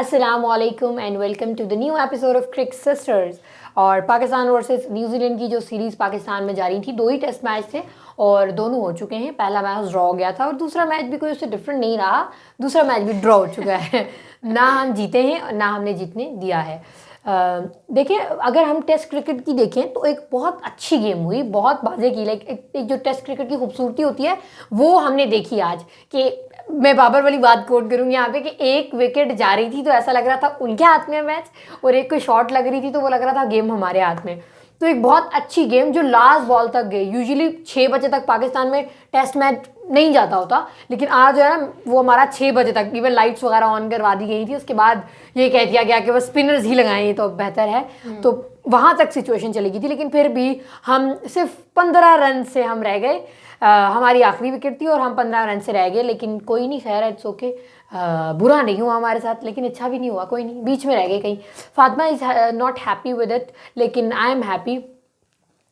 अस्सलामुअलैकुम and welcome to the new episode of cric sisters. और Pakistan versus New Zealand की जो सीरीज़ पाकिस्तान में जारी थी, 2 ही टेस्ट मैच थे और दोनों हो चुके हैं। पहला मैच ड्रॉ हो गया था और दूसरा मैच भी कोई उससे डिफरेंट नहीं रहा। दूसरा मैच भी ड्रॉ हो चुका है। ना हम जीते हैं ना हमने जीतने दिया है। देखिए, अगर हम टेस्ट क्रिकेट की देखें तो एक बहुत अच्छी गेम हुई, बहुत बाजे की। लाइक एक जो टेस्ट क्रिकेट की खूबसूरती होती है वो हमने देखी आज। कि मैं बाबर वाली बात कोट करूँगी यहाँ पे कि एक विकेट जा रही थी तो ऐसा लग रहा था उनके हाथ में मैच, और एक कोई शॉट लग रही थी तो वो लग रहा था गेम हमारे हाथ में। तो एक बहुत अच्छी गेम जो लास्ट बॉल तक गई। यूजुअली 6 बजे तक पाकिस्तान में टेस्ट मैच नहीं जाता होता, लेकिन आज जो है ना वो हमारा 6 बजे तक, इवन लाइट्स वगैरह ऑन करवा दी गई थी। उसके बाद ये कह दिया गया कि बस स्पिनर्स ही लगाएं तो बेहतर है। तो वहाँ तक सिचुएशन चली गई थी, लेकिन फिर भी हम सिर्फ 15 रन से हम रह गए। हमारी आखिरी विकेट थी और हम 15 रन से रह गए, लेकिन कोई नहीं, खैर इट्स ओके। बुरा नहीं हुआ हमारे साथ, लेकिन अच्छा भी नहीं हुआ, कोई नहीं, बीच में रह गए कहीं। Fatima is not happy with it, लेकिन आई एम हैप्पी।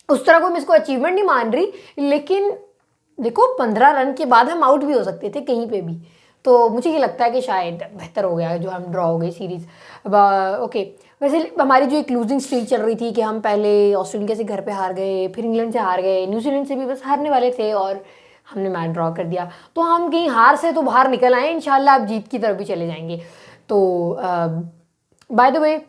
उस तरह को मैं इसको अचीवमेंट नहीं मान रही, लेकिन देखो 15 रन के बाद हम आउट भी हो सकते थे कहीं पे भी। तो मुझे ये लगता है कि शायद बेहतर हो गया जो हम ड्रॉ हो गई सीरीज़। ओके, वैसे हमारी जो एक लूजिंग स्ट्रीक चल रही थी कि हम पहले ऑस्ट्रेलिया से घर पे हार गए, फिर इंग्लैंड से हार गए, न्यूजीलैंड से भी बस हारने वाले थे और हमने मैच ड्रॉ कर दिया। तो हम कहीं हार से तो बाहर निकल आए, इंशाल्लाह अब जीत की तरफ भी चले जाएंगे। तो बाय द वे,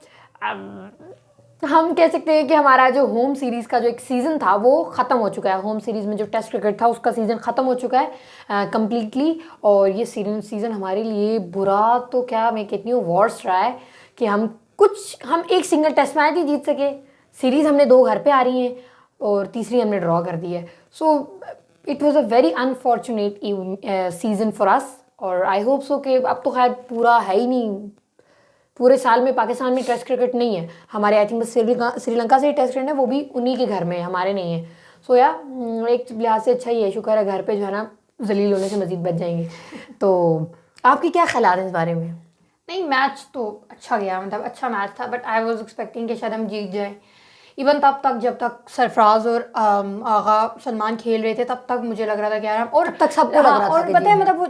हम कह सकते हैं कि हमारा जो होम सीरीज़ का जो एक सीज़न था वो ख़त्म हो चुका है। होम सीरीज़ में जो टेस्ट क्रिकेट था उसका सीज़न ख़त्म हो चुका है कम्प्लीटली। और ये सीज़न हमारे लिए बुरा तो क्या मैं कहती हूँ वर्स्ट रहा है कि हम एक सिंगल टेस्ट मैच ही जीत सके। सीरीज़ हमने 2 घर पे आ रही हैं और तीसरी हमने ड्रॉ कर दी है। So it was a very unfortunate season for us. और आई होप सो कि अब तो खैर पूरा है ही नहीं, पूरे साल में पाकिस्तान में टेस्ट क्रिकेट नहीं है हमारे। आई थिंक बस श्रीलंका से ही टेस्ट क्रिकेट है, वो भी उन्हीं के घर में है, हमारे नहीं है। सो या एक लिहाज से अच्छा ही है, शुक्र है घर पे जो है ना जलील होने से मजीद बच जाएंगे। तो आपकी क्या ख्याल है इस बारे में? नहीं, मैच तो अच्छा गया, मतलब अच्छा मैच था, बट आई वाज एक्सपेक्टिंग कि शायद हम जीत जाए। इवन तब तक जब तक सरफराज और आगा सलमान खेल रहे थे तब तक मुझे लग रहा था कि यार और तब तक सबको लग रहा था और पता है मतलब वो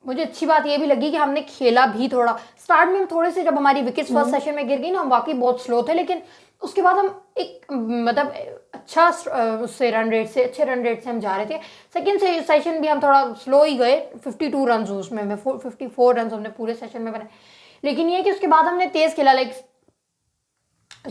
मुझे अच्छी बात ये भी लगी कि हमने खेला भी थोड़ा। स्टार्ट में थोड़े से जब हमारी विकेट्स फर्स्ट सेशन में गिर गई ना, हम वाकई बहुत स्लो थे, लेकिन उसके बाद हम एक मतलब अच्छा उससे रन रेट से अच्छे रन रेट से हम जा रहे थे। सेकंड सेशन भी हम थोड़ा स्लो ही गए, 52 रन उसमें 54 रन हमने पूरे सेशन में बनाए। लेकिन ये कि उसके बाद हमने तेज खेला। लाइक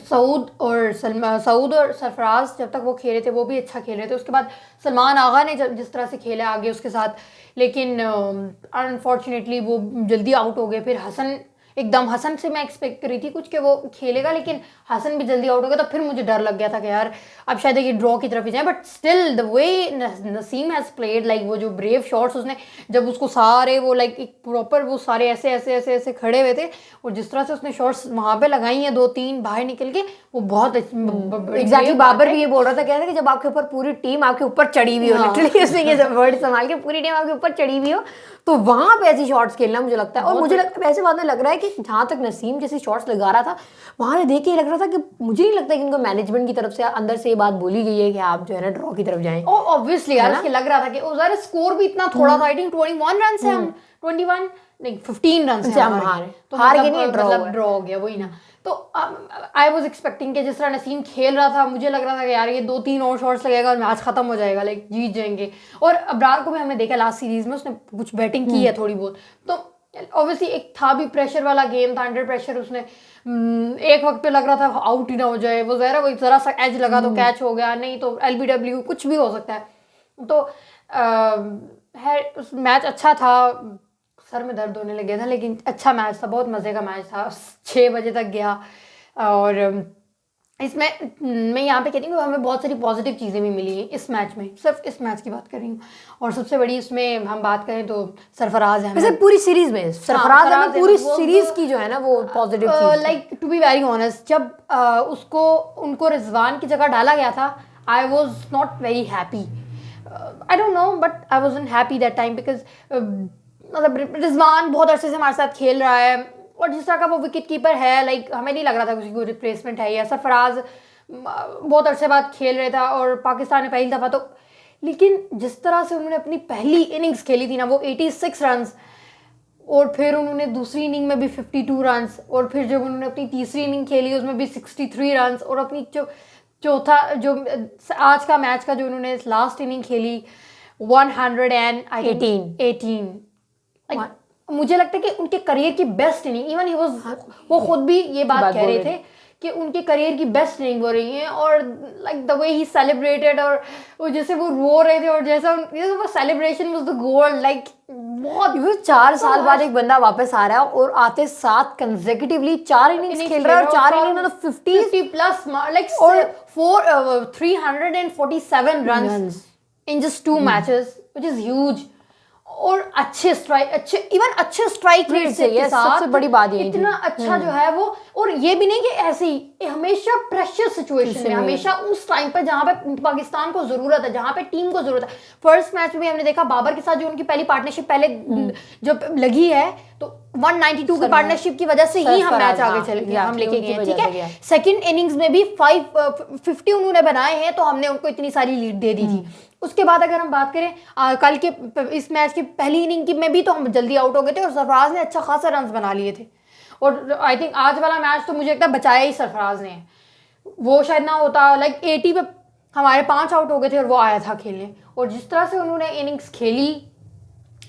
सऊद और सरफराज जब तक वो खेले थे वो भी अच्छा खेल रहे थे। उसके बाद सलमान आगा ने जिस तरह से खेला आगे उसके साथ, लेकिन अनफॉर्चुनेटली वो जल्दी आउट हो गए। फिर हसन से मैं एक्सपेक्ट कर रही थी कुछ कि वो खेलेगा, लेकिन हसन भी जल्दी आउट हो गया। तो फिर मुझे डर लग गया था कि यार अब शायद ये ड्रॉ की तरफ ही जाए। But still the way Naseem has played, like वो जो ब्रेव शॉट्स उसने, जब उसको सारे वो लाइक एक प्रॉपर वो सारे ऐसे ऐसे ऐसे ऐसे खड़े हुए थे, और जिस तरह से उसने शॉट्स वहाँ पे लगाई हैं 2-3 बाहर निकल के, वो बहुत एग्जैक्टली बाबर भी ये बोल रहा था, कह रहा था कि जब आपके ऊपर पूरी टीम आपके ऊपर चढ़ी हुई हो, लिटरली उसने ये वर्ड इस्तेमाल किया, पूरी टीम आपके ऊपर चढ़ी हुई हो तो वहां पे ऐसी शॉट्स खेलना मुझे लगता है। और मुझे वैसे बाद में लग रहा है कि जहां तक नसीम जैसी शॉट्स लगा रहा था वहां से देख के लग रहा था कि मुझे नहीं लगता कि इनको मैनेजमेंट की तरफ से अंदर से ये बात बोली गई है कि आप जो है ना ड्रॉ की तरफ जाएं। ऑब्वियसली यार उसके लग रहा था कि उधर स्कोर भी इतना थोड़ा था। आई थिंक 21 रन से हम 21 नहीं 15 रन से हम हारे, तो हार के नहीं मतलब ड्रॉ हो गया, वही ना। तो आई वाज एक्सपेक्टिंग कि जिस तरह नसीम खेल रहा था मुझे लग रहा था कि यार ये 2-3 और शॉट्स लगेगा और मैच खत्म हो जाएगा, लाइक जीत जाएंगे। और अब्रार को भी हमने देखा लास्ट सीरीज में उसने कुछ बैटिंग की है थोड़ी बहुत। तो ऑब्वियसली एक था भी प्रेशर वाला गेम था, अंडर प्रेशर उसने एक वक्त पे लग रहा था आउट ही ना हो जाए। वो जरा सा एज लगा तो कैच हो गया, नहीं तो LBW कुछ भी हो सकता है। तो है मैच अच्छा था, सर में दर्द होने लग गया था, लेकिन अच्छा मैच था, बहुत मज़े का मैच था। 6 बजे तक गया। और इसमें मैं यहाँ पे कहती हूँ हमें बहुत सारी पॉजिटिव चीज़ें भी मिली हैं इस मैच में, सिर्फ इस मैच की बात कर रही हूँ। और सबसे बड़ी इसमें हम बात करें तो सरफराज है, वैसे पूरी सीरीज में सरफराज है, पूरी सीरीज की जो है ना वो पॉजिटिव चीज। Like to be very honest, जब उनको रिजवान की जगह डाला गया था, I was not very happy. I don't know, but I wasn't happy that time because मतलब रिजवान बहुत अरसे से हमारे साथ खेल रहा है और जिस तरह का वो विकेट कीपर है, लाइक हमें नहीं लग रहा था किसी को रिप्लेसमेंट है। या सरफराज बहुत अरसे बाद खेल रहा था और पाकिस्तान में पहली दफ़ा, तो लेकिन जिस तरह से उन्होंने अपनी पहली इनिंग्स खेली थी ना, वो 86 रन, और फिर उन्होंने दूसरी इनिंग में भी 52 रन्स, और फिर जब उन्होंने अपनी तीसरी इनिंग खेली उसमें भी 63 रन्स, और अपनी जो चौथा जो आज का मैच का जो उन्होंने लास्ट इनिंग खेली 118। मुझे लगता है कि उनके करियर की बेस्ट इनिंग, इवन ही वो खुद भी ये बात कह रहे थे कि उनके करियर की बेस्ट इनिंग हो रही है। और like the way he celebrated, और वो जैसे वो रो रहे थे, और जैसा वो celebration was the goal, like बहुत 4 साल बाद एक बंदा वापस आ रहा है और आते 7 कंसेक्यूटिवली 4 इनिंग्स खेल रहा है, और 4 इनिंग में तो 50 प्लस लाइक और 347 runs in just 2 matches, which is huge. और अच्छे स्ट्राइक रेट से के साथ सबसे बड़ी बात ये इतना अच्छा जो है वो, और ये भी नहीं कि ऐसे ही, हमेशा प्रेशर सिचुएशन में, हमेशा उस टाइम पर जहां पे पाकिस्तान को जरूरत है, जहां पे टीम को जरूरत है। फर्स्ट मैच में भी हमने देखा बाबर के साथ जो उनकी पहली पार्टनरशिप पहले जो लगी है, तो 192 की पार्टनरशिप की वजह से ही हम मैच आगे चले गए, हम लेके गए, ठीक है। सेकंड इनिंग्स में भी 50 उन्होंने बनाए हैं, तो हमने उनको इतनी सारी लीड दे दी थी। उसके बाद अगर हम बात करें कल के इस मैच की पहली इनिंग की में भी, तो हम जल्दी आउट हो गए थे और सरफराज ने अच्छा खासा रन बना लिए थे। और आई थिंक आज वाला मैच तो मुझे लगता है बचाया ही सरफराज ने, वो शायद ना होता, लाइक 80 पे हमारे 5 आउट हो गए थे और वो आया था खेलने। और जिस तरह से उन्होंने इनिंग्स खेली,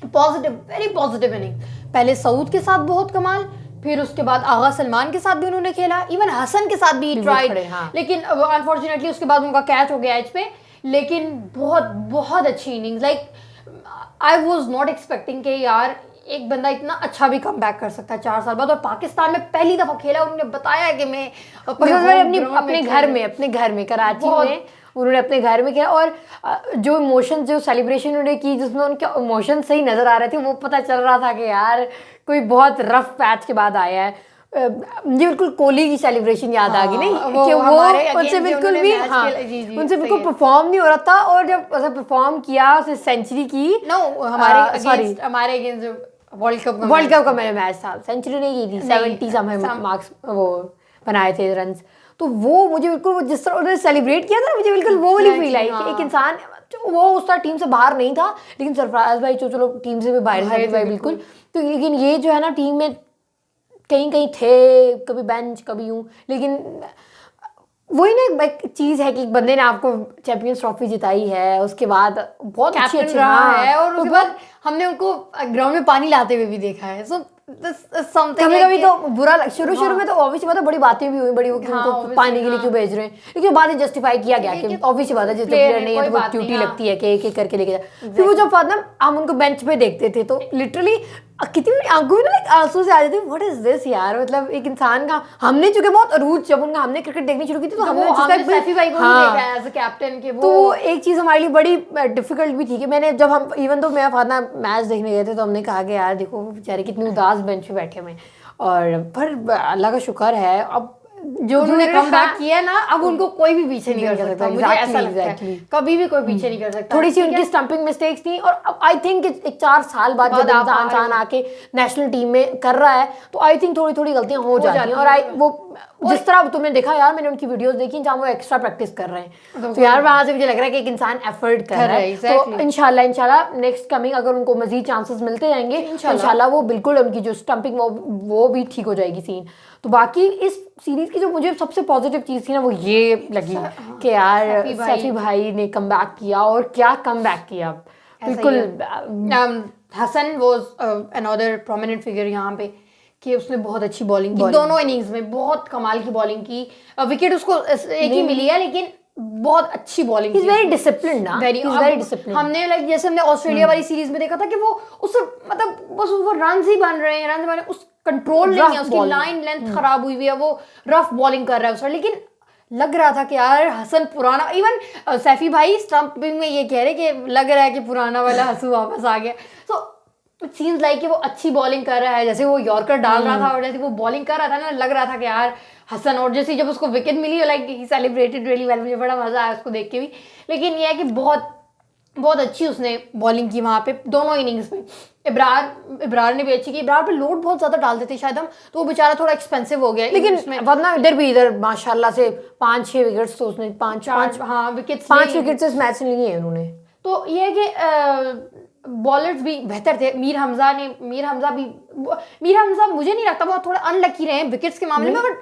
पॉजिटिव, वेरी पॉजिटिव इनिंग। पहले सऊद के साथ बहुत कमाल, फिर उसके बाद आगा सलमान के साथ भी उन्होंने खेला, इवन हसन के साथ भी ट्राइड, लेकिन अनफॉर्चुनेटली उसके बाद उनका कैच हो गया एज पे। लेकिन बहुत बहुत अच्छी innings, like I was not expecting कि यार एक बंदा इतना अच्छा भी कम बैक कर सकता है 4 साल बाद, और पाकिस्तान में पहली दफा खेला। उन्होंने बताया कि मैं अपने घर में कराची में उन्होंने अपने घर में किया, और जो इमोशन, जो सेलिब्रेशन उन्होंने की, जिसमें उनके इमोशन सही नजर आ रहे थे, वो पता चल रहा था कि यार कोई बहुत रफ पैच के बाद आया है। मुझे बिल्कुल कोहली की सेलिब्रेशन याद आ गई, नहीं कि वो उनसे बिल्कुल भी उनसे बिल्कुल परफॉर्म नहीं हो रहा था, और जब ऐसा परफॉर्म किया, उसने सेंचुरी की, हमारे अगेंस्ट वर्ल्ड कप का मेरा मैच था, सेंचुरी नहीं की थी, 70 समथिंग मार्क्स वो बनाए थे रन्स। तो वो मुझे बिल्कुल जिस तरह उन्होंने सेलिब्रेट किया था, मुझे बिल्कुल वो वाली फील आई कि एक इंसान, वो उस तरह टीम से बाहर नहीं था, लेकिन सरफराज भाई जो चलो टीम से भी बाहर भाई बिल्कुल। तो लेकिन ये जो है ना, टीम में कहीं कहीं थे, कभी बेंच कभी यूं, लेकिन वही ना एक चीज है कि एक बंदे ने आपको चैंपियंस ट्रॉफी जिताई है, उसके बाद बहुत अच्छी रहा है, और उसके बाद हमने उनको ग्राउंड में पानी लाते हुए भी देखा है। सो कभी कभी तो बुरा शुरू में तो ऑब्वियसली बात है, बड़ी बातें भी हुई बड़ी, वो उनको पानी के लिए क्यों भेज रहे हैं, लेकिन बाद में जस्टिफाई किया गया कि ऑब्वियसली बात है, जिस प्लेयर नहीं है तो वो ड्यूटी लगती है कि एक एक करके लेके जाए। फिर वो जब बाद में हम उनको बेंच पे देखते थे, तो लिटरली कितनी आंखों में ना आंसू से आ जाते, व्हाट इज दिस यार। मतलब एक इंसान का, हमने चूंकि बहुत अरूज, जब उनका हमने क्रिकेट देखनी शुरू की थी, तो हमने सैफी भाई को देखा है एज अ कैप्टन के, तो एक चीज हमारे लिए बड़ी डिफिकल्ट भी थी कि मैंने जब हम इवन तो मेरा फादर मैच देखने गए थे, तो हमने कहा कि यार देखो बेचारे कितनी उदास बेंच पे बैठे हुए, और पर अल्लाह का शुक्र है अब जो उन्होंने कम बैक किया ना, अब उनको कोई भी पीछे नहीं कर सकता, मुझे ऐसा लगता है, कभी भी कोई पीछे नहीं कर सकता। थोड़ी सी उनकी स्टंपिंग मिस्टेक्स थी, और आई थिंक एक 4 साल बाद जब इंसान आके नेशनल टीम में कर रहा है, तो आई थिंक थोड़ी थोड़ी गलतियां हो जाती हैं। और वो जिस तरह तुमने देखा यार, मैंने उनकी वीडियोस देखी जहाँ वो एक्स्ट्रा प्रैक्टिस कर रहे हैं, तो यार वहां से मुझे लग रहा है कि एक इंसान एफर्ट कर रहा है। तो इंशाल्लाह नेक्स्ट कमिंग अगर उनको मजीद चांसेस मिलते जाएंगे, इंशाल्लाह वो बिल्कुल उनकी जो स्टंपिंग वो भी ठीक हो जाएगी सीन। तो बाकी इस सीरीज की जो मुझे सबसे पॉजिटिव चीज थी ना, वो ये लगी कि यार सैफी भाई ने कम बैक किया, और क्या कम बैक किया बिल्कुल। Hasan was another prominent figure यहाँ पे, कि उसने बहुत अच्छी बॉलिंग की, दोनों इनिंग्स में बहुत कमाल की बॉलिंग की। विकेट उसको एक ही मिली है, लेकिन बहुत अच्छी बॉलिंग की। वेरी डिसिप्लिन ना, वेरी डिसिप्लिन। हमने लाइक जैसे हमने ऑस्ट्रेलिया वाली सीरीज में देखा था कि वो उससे मतलब बस वो रन ही बन रहे हैं, रन बन, उस कंट्रोल नहीं है, उसकी लाइन लेंथ खराब हुई हुई है, वो रफ बॉलिंग कर रहा है उसका। लेकिन लग रहा था कि यार हसन पुराना, इवन सैफी भाई स्टंपिंग में ये कह रहे कि लग रहा है कि पुराना वाला हंसू वापस आ गया। सो इट सीम्स लाइक कि वो अच्छी बॉलिंग कर रहा है, जैसे वो यॉर्कर डाल रहा था और जैसे वो बॉलिंग कर रहा था ना, लग रहा था कि यार हसन, और जैसे जब उसको विकेट मिली like he celebrated really well, मुझे बड़ा मजा आया उसको देख के भी। लेकिन ये है कि बहुत बहुत अच्छी उसने बॉलिंग की वहाँ पे दोनों इनिंग्स में। इब्रार ने भी अच्छी की, इब्रार पे लोड बहुत ज्यादा डाल देते शायद हम, तो वो बेचारा थोड़ा एक्सपेंसिव हो गया। लेकिन वरना इधर माशाल्लाह से 5-6 विकेट्स तो उसने 5 विकेट्स इस मैच में लिए हैं उन्होंने। तो ये है कि बॉलर्स भी बेहतर थे। मीर हमजा मुझे नहीं लगता, वो थोड़ा अनलकी रहे हैं विकेट्स के मामले में, बट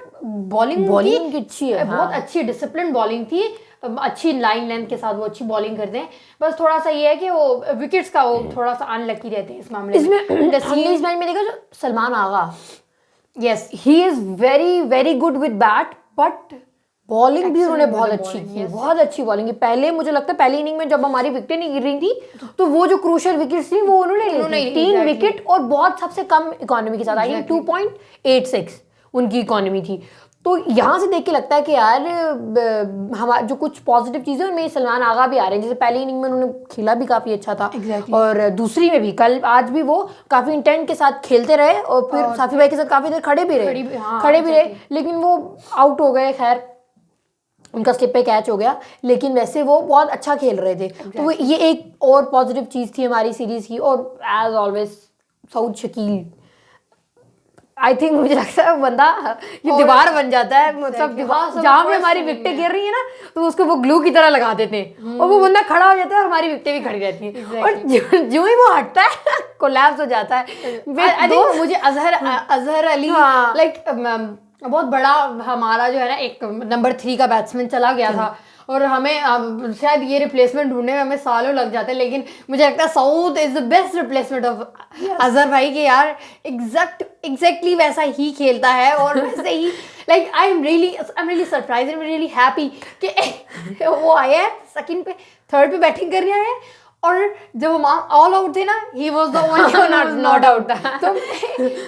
बॉलिंग उनकी अच्छी है, बहुत अच्छी डिसिप्लिन बॉलिंग थी, अच्छी लाइन लेंथ के साथ वो अच्छी बॉलिंग करते हैं। बस थोड़ा सा ये है कि वो विकेट्स का वो थोड़ा सा अनलकी रहते हैं इस मामले इसमें हमने इस मैच में देखा जो Salman Agha, yes he is very very good with bat, but bowling भी उन्होंने बहुत अच्छी की, बहुत अच्छी बॉलिंग की। पहले मुझे लगता है पहली इनिंग में जब हमारी विकेटें नहीं गिर रही थी तो वो जो क्रूशियल विकेट्स थी वो उन्होंने 3 विकेट और बहुत सबसे कम इकोनॉमी के साथ आई, 2.86 उनकी इकोनॉमी थी। तो यहाँ से देख के लगता है कि यार हमारा जो कुछ पॉजिटिव चीज़ें उनमें सलमान आगा भी आ रहे हैं। जैसे पहली इनिंग में उन्होंने खेला भी काफ़ी अच्छा था, और दूसरी में भी कल आज भी वो काफ़ी इंटेंट के साथ खेलते रहे, और फिर साफी भाई के साथ काफ़ी देर खड़े भी रहे, लेकिन वो आउट हो गए। खैर उनका स्लिप पे कैच हो गया, लेकिन वैसे वो बहुत अच्छा खेल रहे थे। तो ये एक और पॉजिटिव चीज़ थी हमारी सीरीज़ की। और as always Saud Shakeel, I think मुझे लगता है बंदा ये दीवार बन जाता है, मतलब जहाँ पे हमारी विकेटें गिर रही है ना तो उसको वो ग्लू की तरह लगा देते हैं, और वो बंदा खड़ा हो जाता है और हमारी विकेटें भी खड़ी रहती हैं, और जो ही वो हटता है कोलैप्स हो जाता है। आई थिंक मुझे अजहर अली लाइक बहुत बड़ा हमारा जो है ना एक नंबर 3 का बैट्समैन चला गया था, और हमें शायद ये रिप्लेसमेंट ढूंढने में हमें सालों लग जाते हैं, लेकिन मुझे लगता है Saud is the best replacement of Azhar भाई के। यार एग्जैक्टली वैसा ही खेलता है, और वैसे ही like I am really surprise and really happy कि वो आया है सेकंड पे, थर्ड पे बैटिंग कर रहा है, और जब हम ऑल आउट थे ना he was the only not out. तो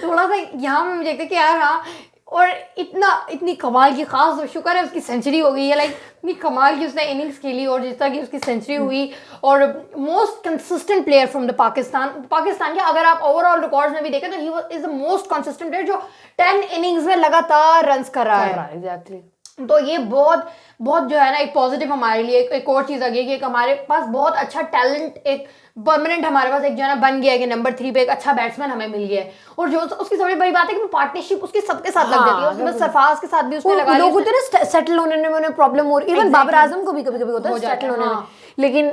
थोड़ा सा यहाँ में मुझे लगता है कि यार हाँ, और इतनी कमाल की, खास शुक्र है उसकी सेंचुरी हो गई है, लाइक इतनी कमाल की उसने इनिंग्स खेली, और जिस तरह की उसकी सेंचुरी हुई, और most consistent player from the Pakistan के अगर आप ओवरऑल रिकॉर्ड्स में भी देखें तो he is the most consistent player जो 10 इनिंग्स में लगातार रन्स कर रहा है। एग्जैक्टली। तो ये बहुत जो है ना एक पॉजिटिव हमारे लिए एक और चीज़ आ गई कि एक हमारे पास बहुत अच्छा टैलेंट, एक परमानेंट हमारे पास एक जो है ना बन गया है कि नंबर 3 पे एक अच्छा बैट्समैन हमें मिल गया है। और जो उसकी सबसे बड़ी बात है कि पार्टनरशिप उसकी सबके साथ लग जाती है, उसमें सरफराज के साथ भी उसने लगा, लोगों को ना सेटल होने में उन्हें प्रॉब्लम हो रही है, इवन बाबर आजम को भी कभी-कभी होता है सेटल होने में, लेकिन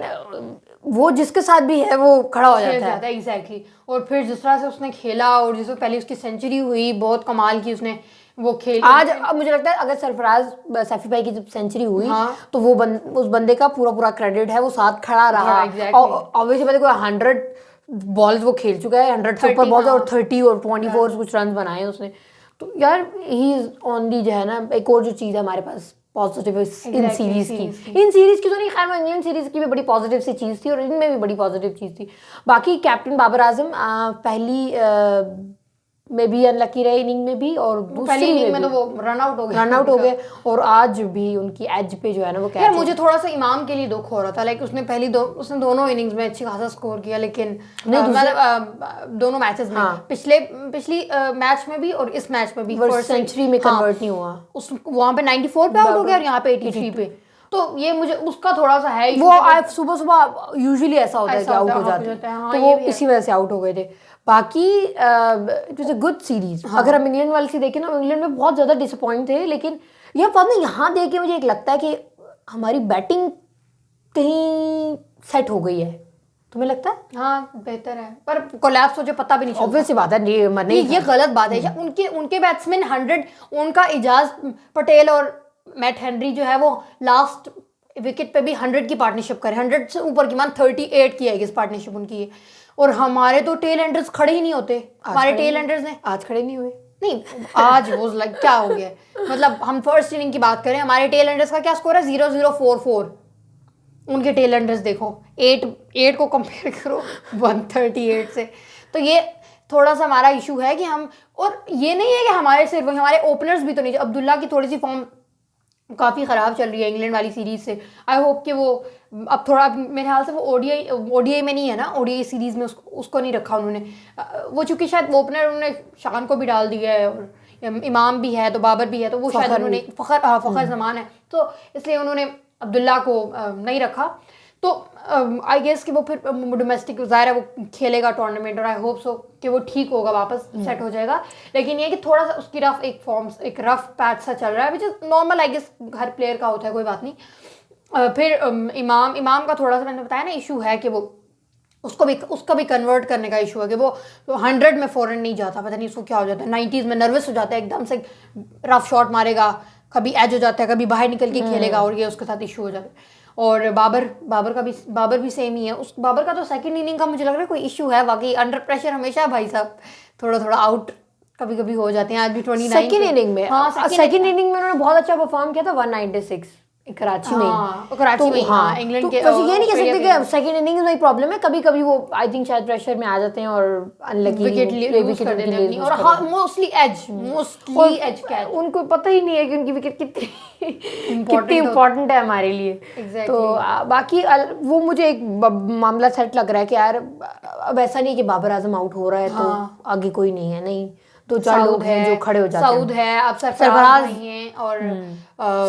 वो जिसके साथ भी है वो खड़ा हो जाता है। एग्जैक्टली। और फिर जिस तरह से उसने खेला, और जिस पहले उसकी सेंचुरी हुई, बहुत कमाल की उसने वो खेल। आज अब मुझे लगता है अगर सरफराज सैफी भाई की जब सेंचुरी हुई तो वो उस बंदे का पूरा क्रेडिट है, वो साथ खड़ा रहा। ऑब्वियसली पता कोई 100 बॉल्स वो खेल चुका है, 100 से ऊपर बॉल्स, और 30 और 24 कुछ रन बनाए उसने। तो यार ही इज ऑन दी जो है ना एक और जो चीज़ है हमारे पास पॉजिटिव इन सीरीज की तो नहीं, खैर वो इंग्लैंड सीरीज की भी बड़ी पॉजिटिव सी चीज़ थी, और इनमें भी बड़ी पॉजिटिव चीज़ थी। बाकी कैप्टन बाबर आजम पहली में भी अनलकी रहे इनिंग में भी, और दूसरी इनिंग में तो वो रन आउट हो गए, और आज भी उनकी एज पे जो है ना वो यार मुझे थोड़ा सा इमाम के लिए दुख हो रहा था, लाइक उसने दोनों इनिंग्स में अच्छी खासा स्कोर किया, लेकिन दोनों मैचेस में पिछली मैच में भी और इस मैच में भी फर्स्ट सेंचुरी में कन्वर्ट नहीं हुआ, वहाँ पे 94 पे आउट हो गया और यहाँ पे 83 पे। तो ये मुझे उसका थोड़ा सा है, वो सुबह यूजुअली ऐसा होता है कि आउट हो जाते हैं, तो वो इसी वजह से आउट हो गए थे। बाकी it was a good series. अगर हम इंग्लैंड वाली से देखें ना, इंग्लैंड में बहुत ज़्यादा डिसअपॉइंट थे, लेकिन यह बात ना यहाँ देख के मुझे एक लगता है कि हमारी बैटिंग कहीं सेट हो गई है। तुम्हें लगता है? हाँ बेहतर है, पर कोलैप्स हो जो पता भी नहीं चलता। ऑब्वियस बात है, नहीं ये गलत बात है। उनके बैट्समैन 100, उनका इजाज पटेल और मैट हेनरी जो है वो लास्ट विकेट पे भी 100 की पार्टनरशिप करे, 100 से ऊपर की, मान 38 की है इस पार्टनरशिप उनकी है। और हमारे तो टेल एंडर्स खड़े ही नहीं होते, हमारे टेल एंडर्स ने आज खड़े नहीं हुए। नहीं आज वो लाइक क्या हो गया, मतलब हम फर्स्ट इनिंग की बात करें, हमारे टेल एंडर्स का क्या स्कोर है 0-0-4-4, उनके टेल एंडर्स देखो 8 को कंपेयर करो 138 से। तो ये थोड़ा सा हमारा इशू है कि हम, और ये नहीं है कि हमारे सिर्फ हमारे ओपनर्स भी तो नहीं, अब्दुल्ला की थोड़ी सी फॉर्म काफ़ी ख़राब चल रही है इंग्लैंड वाली सीरीज़ से। आई होप कि वो अब थोड़ा, मेरे ख्याल से वो ओडीआई में नहीं है ना, ओडीआई सीरीज़ में उसको नहीं रखा उन्होंने, वो चूँकि शायद वो ओपनर उन्होंने शान को भी डाल दिया है, और इमाम भी है तो बाबर भी है, तो वो शायद उन्होंने फ़खर ज़मान है, तो इसलिए उन्होंने अब्दुल्ला को नहीं रखा। तो आई गेस कि वो फिर डोमेस्टिक ज़ाहिर है वो खेलेगा टूर्नामेंट, और आई होप सो कि वो ठीक होगा, वापस सेट हो जाएगा। लेकिन ये कि थोड़ा सा उसकी एक रफ पैच सा चल रहा है, which is normal, I guess हर प्लेयर का होता है, कोई बात नहीं। फिर इमाम का थोड़ा सा मैंने बताया ना इशू है कि वो उसका भी कन्वर्ट करने का इशू है कि वो 100 में फ़ौरन नहीं जाता, पता नहीं उसको क्या हो जाता है, 90s में नर्वस हो जाता है, एकदम से रफ शॉट मारेगा, कभी एज हो जाता है, कभी बाहर निकल के खेलेगा, और ये उसके साथ इशू हो जाता है। और बाबर भी सेम ही है। उस बाबर का तो सेकंड इनिंग का मुझे लग रहा है कोई इशू है, बाकी अंडर प्रेशर हमेशा भाई साहब थोड़ा थोड़ा आउट कभी कभी हो जाते हैं। आज भी 29 सेकंड इनिंग में, हाँ सेकंड इनिंग में उन्होंने बहुत अच्छा परफॉर्म किया था 196 कराची में। हाँ, कराची में, हाँ, इंग्लैंड के, तो ये नहीं कह सकते ऑस्ट्रेलिया कि सेकंड इनिंग में प्रॉब्लम है, कभी कभी वो आई थिंक शायद प्रेशर में आ जाते हैं और अनलकी विकेट लूज कर देते हैं अपनी, और हाँ मोस्टली एज कैच, उनको पता ही नहीं है कि उनकी विकेट कितनी इंपॉर्टेंट है हमारे लिए। Exactly. तो बाकी वो मुझे एक मामला सेट लग रहा है कि यार अब ऐसा नहीं कि बाबर आजम आउट हो रहा है तो आगे कोई नहीं है, नहीं, तो चार लोग हैं जो खड़े हो जाते हैं। सऊद है, अब सरफराज हैं, और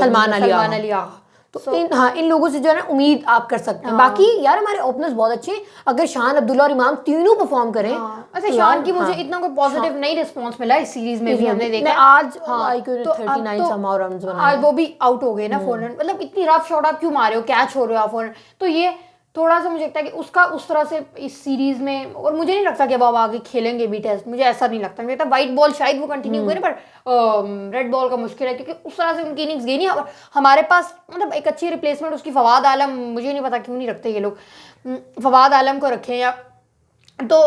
सलमान अली आगा। तो इन लोगों से जो है ना उम्मीद आप कर सकते हैं। बाकी यार हमारे ओपनर्स बहुत अच्छे हैं, अगर शान अब्दुल्ला और इमाम तीनों परफॉर्म करें। अच्छा, शान की मुझे इतना कोई पॉजिटिव नहीं रिस्पांस मिला इस सीरीज में भी, हमने देखा आज IQ ने 39 समाउ रन्स बनाए, आज वो भी आउट हो गए ना फौरन, मतलब इतनी रफ शॉट आप क्यों मारे हो, कैच हो रहे हो आप फौरन, तो ये थोड़ा सा मुझे लगता है कि उसका उस तरह से इस सीरीज में, और मुझे नहीं लगता कि अब आगे खेलेंगे भी टेस्ट, मुझे ऐसा नहीं लगता। मुझे लगता व्हाइट बॉल शायद वो कंटिन्यू हुए ना, पर रेड बॉल का मुश्किल है, क्योंकि उस तरह से उनकी इनिंग्स गई नहीं। हमारे पास मतलब एक अच्छी रिप्लेसमेंट उसकी फवाद आलम, मुझे नहीं पता क्यों नहीं रखते ये लोग, फवाद आलम को रखें, या तो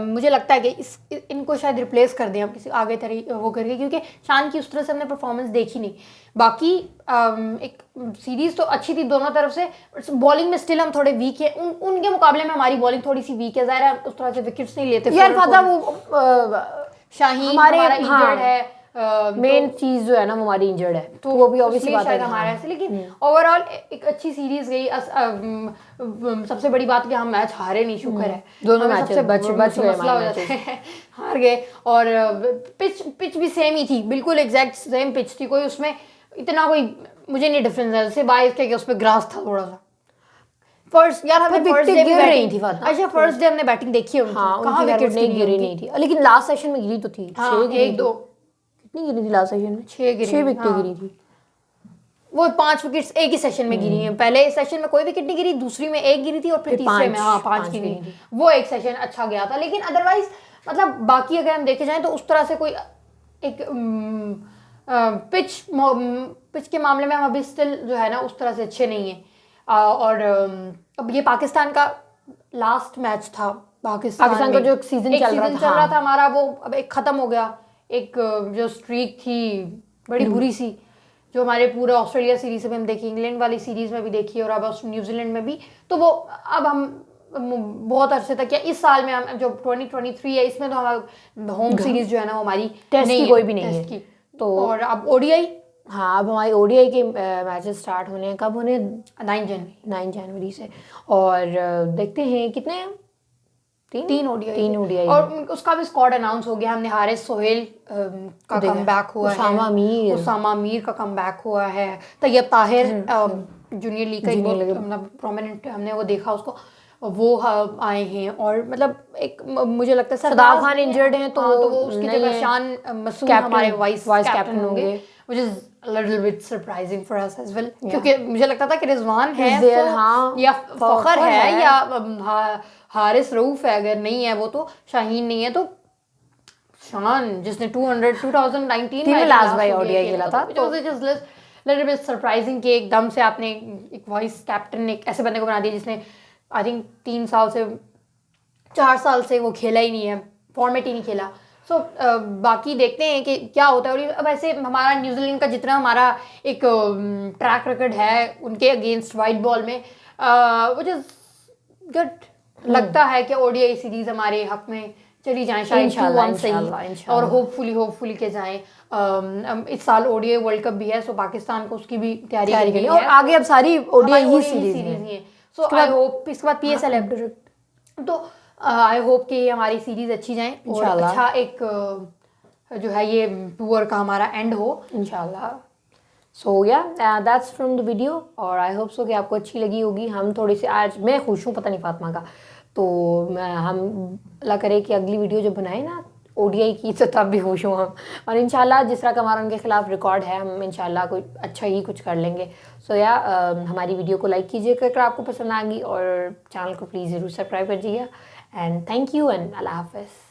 मुझे लगता है कि इनको शायद रिप्लेस कर दें अब किसी आगे वो करके, क्योंकि शान की उस तरह से हमने परफॉर्मेंस देखी नहीं। बाकी एक सीरीज तो अच्छी थी दोनों तरफ से, बॉलिंग में स्टिल हम थोड़े वीक है, उनके मुकाबले में हमारी बॉलिंग थोड़ी सी वीक है, ज़ाहिर है उस तरह से विकेट्स नहीं लेते यार फादा वो शाहीन हमारे इंजर्ड है, मेन चीज जो है ना वो हमारी इंजर्ड है, तो वो भी ऑब्वियसली बात है हमारा ऐसे। लेकिन ओवरऑल एक अच्छी सीरीज गई। सबसे बड़ी बात कि हम मैच हारे नहीं, शुक्र है, दोनों मैचेस बच गए, मसला हो जाता है हार गए। और पिच भी सेम ही थी, बिल्कुल एग्जैक्ट सेम पिच थी, कोई उसमें इतना कोई मुझे नहीं डिफरेंस है, सिर्फ बाय इसके कि उस पे ग्रास था थोड़ा सा। फर्स्ट यार हमने फर्स्ट डे गिर रही थी, अच्छा फर्स्ट डे हमने बैटिंग देखी है उनकी, कहाँ विकेट्स गिरी नहीं थी, लेकिन लास्ट सेशन में गिरी तो थी, 1-2 कितनी गिरी थी लास्ट सेशन में, 6 विकेट गिरी थी। वो 5 विकेट्स एक ही सेशन में गिरी हैं, पहले सेशन में कोई विकेट नहीं गिरी, दूसरी में 1 गिरी थी, और फिर तीसरे में 5 गिरी थी। वो एक सेशन अच्छा गया था, लेकिन अदरवाइज मतलब बाकी अगर हम देखे जाएं तो उस तरह से कोई एक पिच के मामले में हम अभी स्टिल जो है ना उस तरह से अच्छे नहीं है। और अब ये पाकिस्तान का लास्ट मैच था, पाकिस्तान का जो सीजन चल रहा था हमारा, वो अब एक खत्म हो गया। एक जो स्ट्रीक थी बड़ी बुरी सी, जो हमारे पूरे ऑस्ट्रेलिया सीरीज में हम देखी, इंग्लैंड वाली सीरीज में भी देखी, और अब न्यूजीलैंड में भी, तो वो अब हम बहुत अरसे तक, या इस साल में हम जो 2023 है इसमें तो हमारा होम सीरीज जो है ना वो हमारी टेस्ट की कोई भी नहीं है, तो और अब ओडीआई, हाँ अब हमारी ओडीआई के मैचेस स्टार्ट होने हैं, कब होने, 9 जनवरी से, और देखते हैं कितने 3 ओडीआई, और उसका भी स्क्वाड अनाउंस हो गया। हमने हारिस सोहेल का कमबैक हुआ है, उसामा मीर का कमबैक हुआ है, तैयब ताहिर जूनियर लीग का मतलब प्रोमिनेंट हमने वो देखा उसको, वो आए हैं। और मतलब एक मुझे लगता है सदाब खान इंजर्ड हैं, तो वो उसकी जगह शान मसूद हमारे वाइस कैप्टन होंगे, which is a little bit surprising for us as well, क्योंकि मुझे लगता था कि रिजवान है या फखर है या हारिस रऊफ है, अगर नहीं है वो तो शाहीन नहीं है, तो शान जिसने 2019 में लास्ट बाय ओडीआई खेला था, तो लिटिल बिट सरप्राइजिंग कि एकदम से आपने एक वाइस कैप्टन एक ऐसे बंदे को बना दिया जिसने आई थिंक 3 साल से 4 साल से वो खेला ही नहीं है, फॉर्मेट ही नहीं खेला। सो बाकी देखते हैं कि क्या होता है। और अब ऐसे हमारा न्यूजीलैंड का जितना हमारा एक ट्रैक रिकॉर्ड है उनके अगेंस्ट वाइट बॉल में, व्हिच इज गुड, लगता है कि ओडीआई सीरीज हमारे हक में चली जाए शायद इंशाल्लाह, और होपफुली के जाएं। इस साल ओडीआई वर्ल्ड कप भी है, सो पाकिस्तान को उसकी भी तैयारी करनी है, और आगे अब सारी ओडीआई ही सीरीज है। सो आई होप इसके बाद पीएसएल है, तो आई होप कि हमारी सीरीज अच्छी जाए और अच्छा एक जो है ये टूर का हमारा एंड हो इंशाल्लाह। सो या दैट्स फ्रॉम द वीडियो, और आई होप सो कि आपको अच्छी लगी होगी। हम थोड़ी सी आज मैं खुश हूँ, पता नहीं फातिमा का, तो हम अल्लाह करे कि अगली वीडियो जब बनाए ना ओडीआई की तो तब भी खुश हूँ हम। और इंशाल्लाह जिस तरह का हमारा उनके खिलाफ रिकॉर्ड है, हम इंशाल्लाह कोई अच्छा ही कुछ कर लेंगे। सो या हमारी वीडियो को लाइक कीजिएगा अगर आपको पसंद आ गई, और चैनल को प्लीज़ ज़रूर सब्सक्राइब कर दीजिएगा। एंड थैंक यू एंड अल्लाह हाफ़िज़।